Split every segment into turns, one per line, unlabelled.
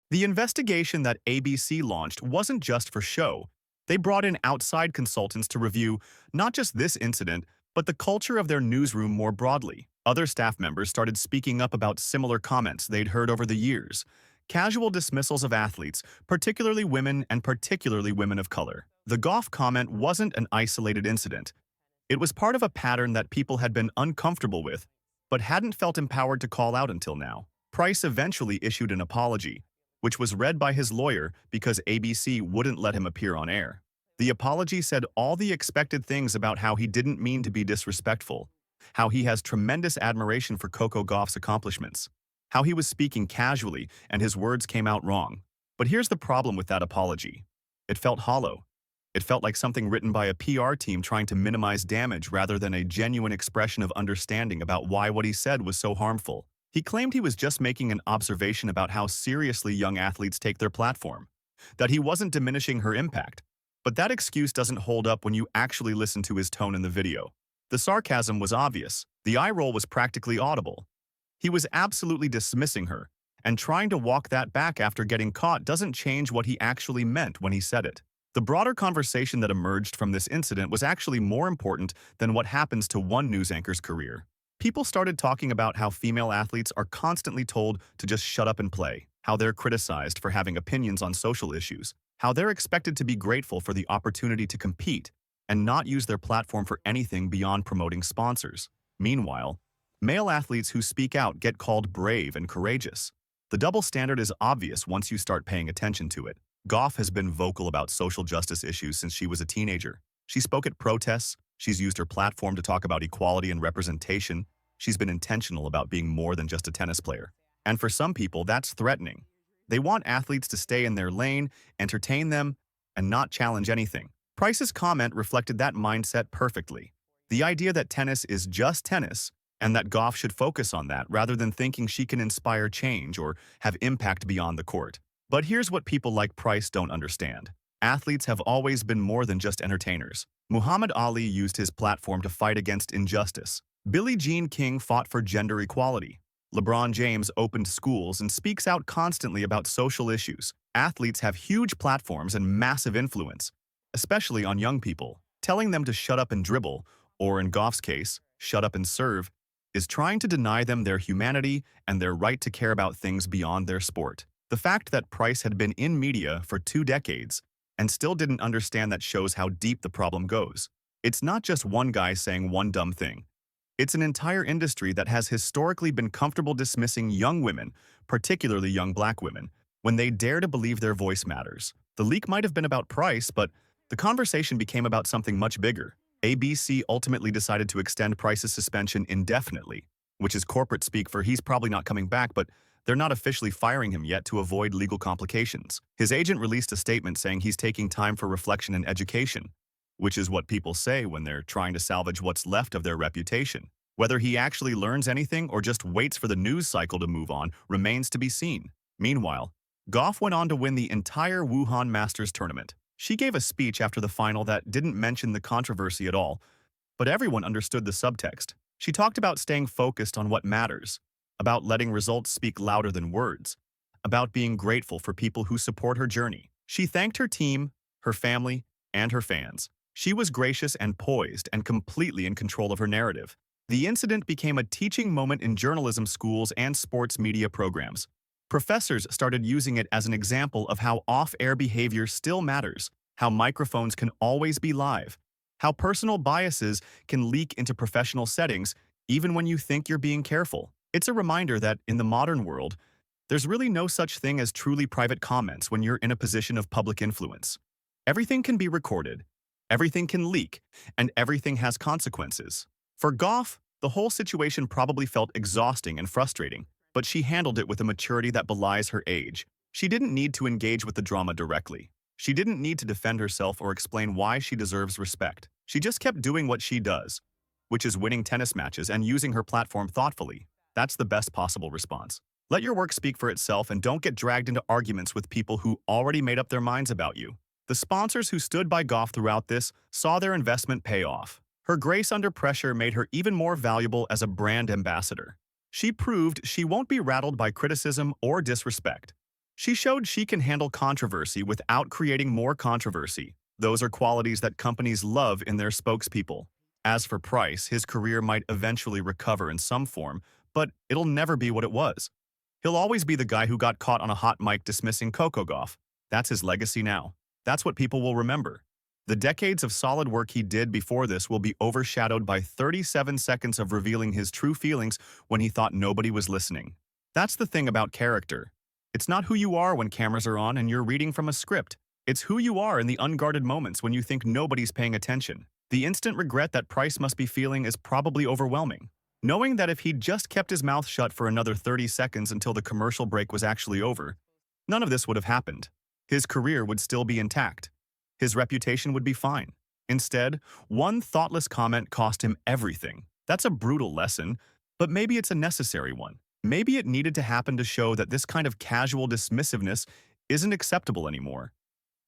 The investigation that ABC launched wasn't just for show. They brought in outside consultants to review not just this incident, but the culture of their newsroom more broadly. Other staff members started speaking up about similar comments they'd heard over the years. Casual dismissals of athletes, particularly women and particularly women of color. The Gauff comment wasn't an isolated incident. It was part of a pattern that people had been uncomfortable with, but hadn't felt empowered to call out until now. Price eventually issued an apology, which was read by his lawyer because ABC wouldn't let him appear on air. The apology said all the expected things about how he didn't mean to be disrespectful, how he has tremendous admiration for Coco Gauff's accomplishments, how he was speaking casually and his words came out wrong. But here's the problem with that apology. It felt hollow. It felt like something written by a PR team trying to minimize damage rather than a genuine expression of understanding about why what he said was so harmful. He claimed he was just making an observation about how seriously young athletes take their platform, that he wasn't diminishing her impact. But that excuse doesn't hold up when you actually listen to his tone in the video. The sarcasm was obvious. The eye roll was practically audible. He was absolutely dismissing her, and trying to walk that back after getting caught doesn't change what he actually meant when he said it. The broader conversation that emerged from this incident was actually more important than what happens to one news anchor's career. People started talking about how female athletes are constantly told to just shut up and play, how they're criticized for having opinions on social issues, how they're expected to be grateful for the opportunity to compete and not use their platform for anything beyond promoting sponsors. Meanwhile, male athletes who speak out get called brave and courageous. The double standard is obvious once you start paying attention to it. Gauff has been vocal about social justice issues since she was a teenager. She spoke at protests, she's used her platform to talk about equality and representation, she's been intentional about being more than just a tennis player. And for some people, that's threatening. They want athletes to stay in their lane, entertain them, and not challenge anything. Price's comment reflected that mindset perfectly. The idea that tennis is just tennis, and that Gauff should focus on that rather than thinking she can inspire change or have impact beyond the court. But here's what people like Price don't understand. Athletes have always been more than just entertainers. Muhammad Ali used his platform to fight against injustice. Billie Jean King fought for gender equality. LeBron James opened schools and speaks out constantly about social issues. Athletes have huge platforms and massive influence, especially on young people. Telling them to shut up and dribble, or in Gauff's case, shut up and serve, is trying to deny them their humanity and their right to care about things beyond their sport. The fact that Price had been in media for 2 decades and still didn't understand that shows how deep the problem goes. It's not just one guy saying one dumb thing. It's an entire industry that has historically been comfortable dismissing young women, particularly young black women, when they dare to believe their voice matters. The leak might have been about Price, but the conversation became about something much bigger. ABC ultimately decided to extend Price's suspension indefinitely, which is corporate speak for he's probably not coming back, but they're not officially firing him yet to avoid legal complications. His agent released a statement saying he's taking time for reflection and education, which is what people say when they're trying to salvage what's left of their reputation. Whether he actually learns anything or just waits for the news cycle to move on remains to be seen. Meanwhile, Gauff went on to win the entire Wuhan Masters tournament. She gave a speech after the final that didn't mention the controversy at all, but everyone understood the subtext. She talked about staying focused on what matters, about letting results speak louder than words, about being grateful for people who support her journey. She thanked her team, her family, and her fans. She was gracious and poised and completely in control of her narrative. The incident became a teaching moment in journalism schools and sports media programs. Professors started using it as an example of how off-air behavior still matters, how microphones can always be live, how personal biases can leak into professional settings even when you think you're being careful. It's a reminder that, in the modern world, there's really no such thing as truly private comments when you're in a position of public influence. Everything can be recorded, everything can leak, and everything has consequences. For Gauff, the whole situation probably felt exhausting and frustrating, but she handled it with a maturity that belies her age. She didn't need to engage with the drama directly. She didn't need to defend herself or explain why she deserves respect. She just kept doing what she does, which is winning tennis matches and using her platform thoughtfully. That's the best possible response. Let your work speak for itself and don't get dragged into arguments with people who already made up their minds about you. The sponsors who stood by Gauff throughout this saw their investment pay off. Her grace under pressure made her even more valuable as a brand ambassador. She proved she won't be rattled by criticism or disrespect. She showed she can handle controversy without creating more controversy. Those are qualities that companies love in their spokespeople. As for Price, his career might eventually recover in some form, but it'll never be what it was. He'll always be the guy who got caught on a hot mic dismissing Coco Gauff. That's his legacy now. That's what people will remember. The decades of solid work he did before this will be overshadowed by 37 seconds of revealing his true feelings when he thought nobody was listening. That's the thing about character. It's not who you are when cameras are on and you're reading from a script. It's who you are in the unguarded moments when you think nobody's paying attention. The instant regret that Price must be feeling is probably overwhelming. Knowing that if he'd just kept his mouth shut for another 30 seconds until the commercial break was actually over, none of this would have happened. His career would still be intact. His reputation would be fine. Instead, one thoughtless comment cost him everything. That's a brutal lesson, but maybe it's a necessary one. Maybe it needed to happen to show that this kind of casual dismissiveness isn't acceptable anymore.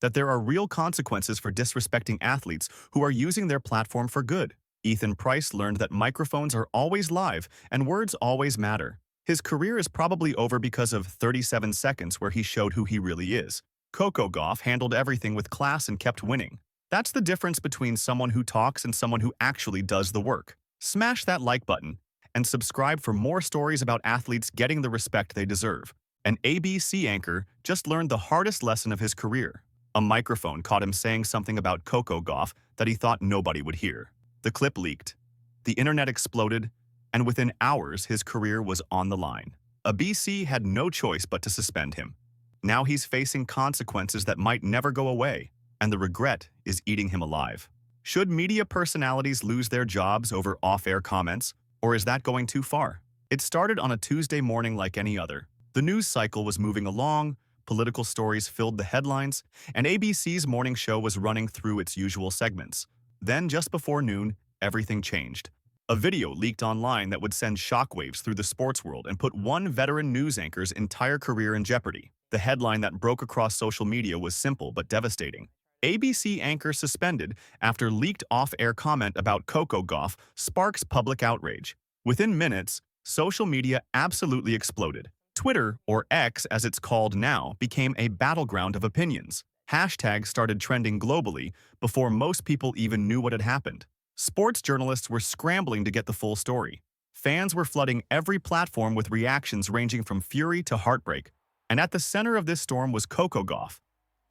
That there are real consequences for disrespecting athletes who are using their platform for good. Ethan Price learned that microphones are always live and words always matter. His career is probably over because of 37 seconds where he showed who he really is. Coco Gauff handled everything with class and kept winning. That's the difference between someone who talks and someone who actually does the work. Smash that like button and subscribe for more stories about athletes getting the respect they deserve. An ABC anchor just learned the hardest lesson of his career. A microphone caught him saying something about Coco Gauff that he thought nobody would hear. The clip leaked. The internet exploded, and within hours his career was on the line. ABC had no choice but to suspend him. Now he's facing consequences that might never go away, and the regret is eating him alive. Should media personalities lose their jobs over off-air comments, or is that going too far? It started on a Tuesday morning like any other. The news cycle was moving along, political stories filled the headlines, and ABC's morning show was running through its usual segments. Then, just before noon, everything changed. A video leaked online that would send shockwaves through the sports world and put one veteran news anchor's entire career in jeopardy. The headline that broke across social media was simple but devastating. ABC anchor suspended after leaked off-air comment about Coco Gauff sparks public outrage. Within minutes, social media absolutely exploded. Twitter, or X as it's called now, became a battleground of opinions. Hashtags started trending globally before most people even knew what had happened. Sports journalists were scrambling to get the full story. Fans were flooding every platform with reactions ranging from fury to heartbreak. And at the center of this storm was Coco Gauff,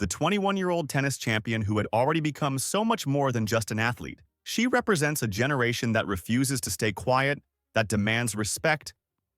the 21-year-old tennis champion who had already become so much more than just an athlete. She represents a generation that refuses to stay quiet, that demands respect,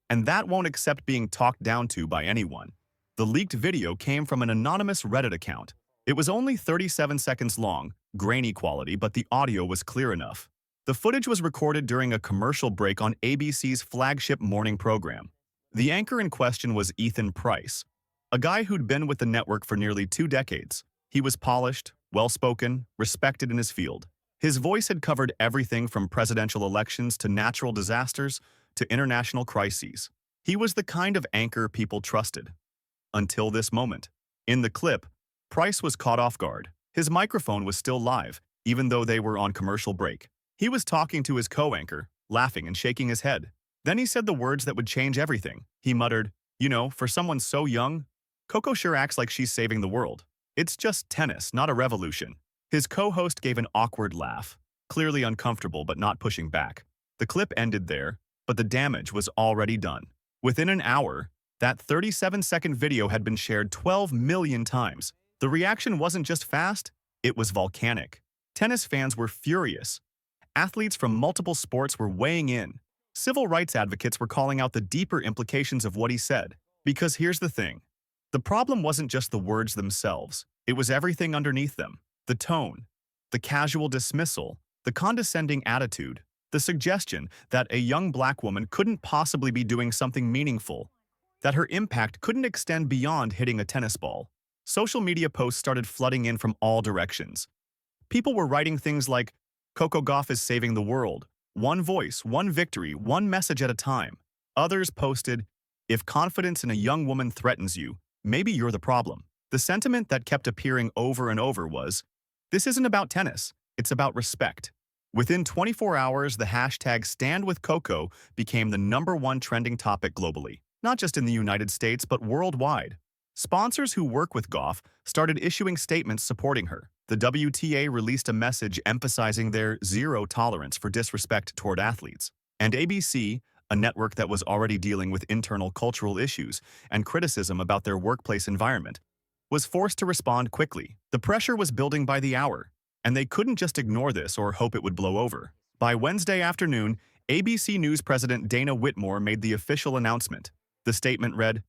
and that won't accept being talked down to by anyone. The leaked video came from an anonymous Reddit account. It was only 37 seconds long, grainy quality, but the audio was clear enough. The footage was recorded during a commercial break on ABC's flagship morning program. The anchor in question was Ethan Price, a guy who'd been with the network for nearly 2 decades. He was polished, well-spoken, respected in his field. His voice had covered everything from presidential elections to natural disasters to international crises. He was the kind of anchor people trusted. Until this moment. In the clip, Price was caught off guard. His microphone was still live, even though they were on commercial break. He was talking to his co-anchor, laughing and shaking his head. Then he said the words that would change everything. He muttered, "You know, for someone so young, Coco sure acts like she's saving the world. It's just tennis, not a revolution." His co-host gave an awkward laugh, clearly uncomfortable but not pushing back. The clip ended there, but the damage was already done. Within an hour, that 37-second video had been shared 12 million times. The reaction wasn't just fast, it was volcanic. Tennis fans were furious. Athletes from multiple sports were weighing in. Civil rights advocates were calling out the deeper implications of what he said. Because here's the thing. The problem wasn't just the words themselves. It was everything underneath them. The tone, the casual dismissal, the condescending attitude, the suggestion that a young black woman couldn't possibly be doing something meaningful, that her impact couldn't extend beyond hitting a tennis ball. Social media posts started flooding in from all directions. People were writing things like, "Coco Gauff is saving the world. One voice, one victory, one message at a time." Others posted, "If confidence in a young woman threatens you, maybe you're the problem." The sentiment that kept appearing over and over was, "This isn't about tennis, it's about respect." Within 24 hours, the hashtag #StandWithCoco became the #1 trending topic globally, not just in the United States, but worldwide. Sponsors who work with Gauff started issuing statements supporting her. The WTA released a message emphasizing their zero tolerance for disrespect toward athletes. And ABC, a network that was already dealing with internal cultural issues and criticism about their workplace environment, was forced to respond quickly. The pressure was building by the hour, and they couldn't just ignore this or hope it would blow over. By Wednesday afternoon, ABC News President Dana Whitmore made the official announcement. The statement read,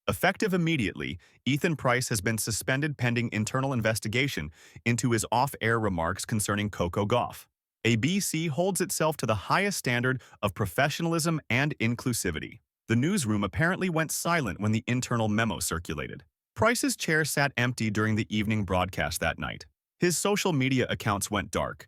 "Effective immediately, Ethan Price has been suspended pending internal investigation into his off-air remarks concerning Coco Gauff. ABC holds itself to the highest standard of professionalism and inclusivity." The newsroom apparently went silent when the internal memo circulated. Price's chair sat empty during the evening broadcast that night. His social media accounts went dark.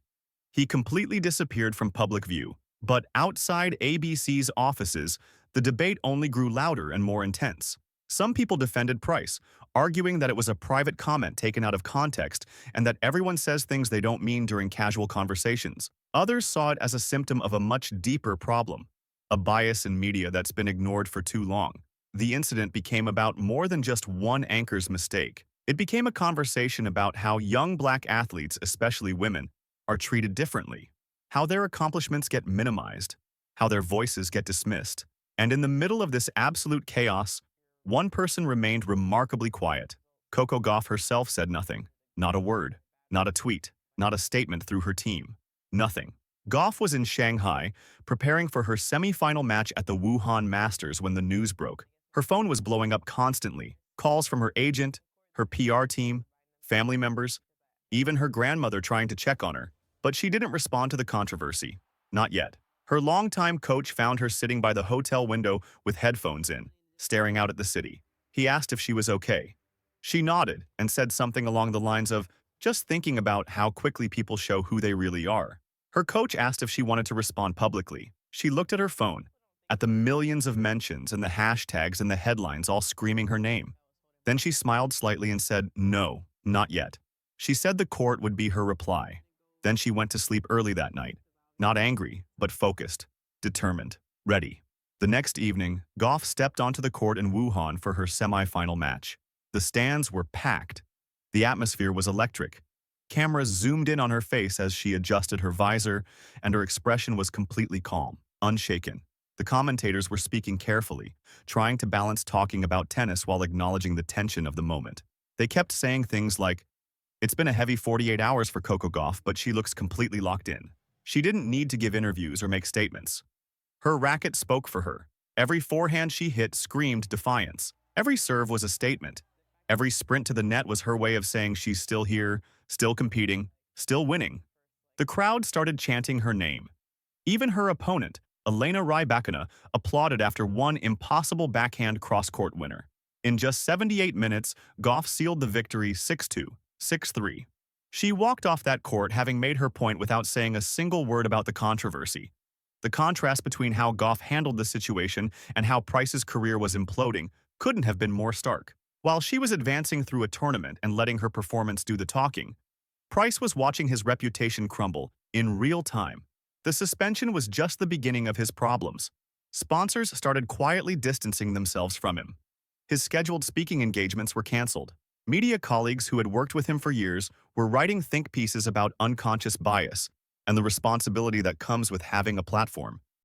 He completely disappeared from public view. But outside ABC's offices, the debate only grew louder and more intense. Some people defended Price, arguing that it was a private comment taken out of context and that everyone says things they don't mean during casual conversations. Others saw it as a symptom of a much deeper problem, a bias in media that's been ignored for too long. The incident became about more than just one anchor's mistake. It became a conversation about how young black athletes, especially women, are treated differently, how their accomplishments get minimized, how their voices get dismissed. And in the middle of this absolute chaos, one person remained remarkably quiet. Coco Gauff herself said nothing. Not a word, not a tweet, not a statement through her team. Nothing. Gauff was in Shanghai, preparing for her semi-final match at the Wuhan Masters when the news broke. Her phone was blowing up constantly. Calls from her agent, her PR team, family members, even her grandmother trying to check on her. But she didn't respond to the controversy. Not yet. Her longtime coach found her sitting by the hotel window with headphones in, staring out at the city. He asked if she was okay. She nodded and said something along the lines of, "Just thinking about how quickly people show who they really are." Her coach asked if she wanted to respond publicly. She looked at her phone, at the millions of mentions and the hashtags and the headlines all screaming her name. Then she smiled slightly and said, "No, not yet." She said the court would be her reply. Then she went to sleep early that night, not angry, but focused, determined, ready. The next evening, Gauff stepped onto the court in Wuhan for her semi-final match. The stands were packed. The atmosphere was electric. Cameras zoomed in on her face as she adjusted her visor, and her expression was completely calm, unshaken. The commentators were speaking carefully, trying to balance talking about tennis while acknowledging the tension of the moment. They kept saying things like, "It's been a heavy 48 hours for Coco Gauff, but she looks completely locked in." She didn't need to give interviews or make statements. Her racket spoke for her. Every forehand she hit screamed defiance. Every serve was a statement. Every sprint to the net was her way of saying she's still here, still competing, still winning. The crowd started chanting her name. Even her opponent, Aryna Sabalenka, applauded after one impossible backhand cross-court winner. In just 78 minutes, Gauff sealed the victory 6-2, 6-3. She walked off that court having made her point without saying a single word about the controversy. The contrast between how Gauff handled the situation and how Price's career was imploding couldn't have been more stark. While she was advancing through a tournament and letting her performance do the talking, Price was watching his reputation crumble in real time. The suspension was just the beginning of his problems. Sponsors started quietly distancing themselves from him. His scheduled speaking engagements were canceled. Media colleagues who had worked with him for years were writing think pieces about unconscious bias and the responsibility that comes with having a platform.